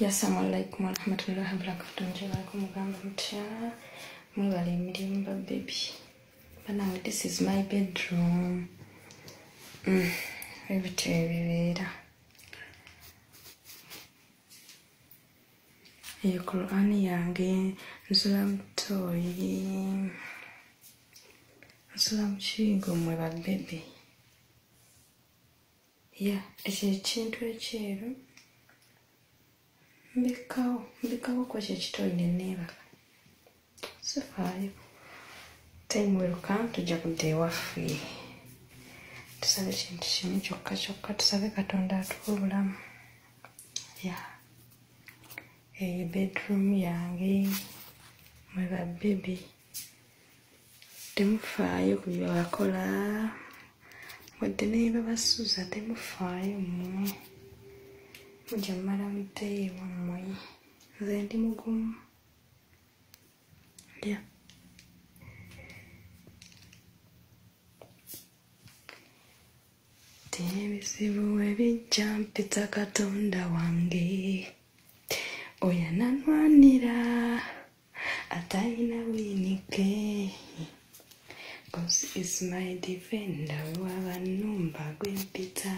Assalamu alaikum warahmatullahi wabarakatuh. Njebaleko mugamba mutya mwebale emirimu ba baby. Banawe, this is my bedroom. Ebityo ebibeera. Eyo Qur'ani yange nsula mutoyi. Nsula mukigo mwe ba baby. Ekyo ekintu ekyeru mbikawo kwa kyekitoyi neneebaka. Sifaayo. Time welcome tujja kudda ewaffe. Tusabe ekintu kimu kyokka tusabe Katonda atuwe obulamu. Eyo bedroom yange mwe ba baby. Temufaayo ku bye bakola. Wadde naye babasuuza temufaayo mmwe. Mujja mmala muddeyo ewammwe. Nze ndi mugumu. Ebizibu ebijja mpita Katonda wange. Oyo ananwanira atalina buyinike. God is my defender, waba nnumba gwe mpita.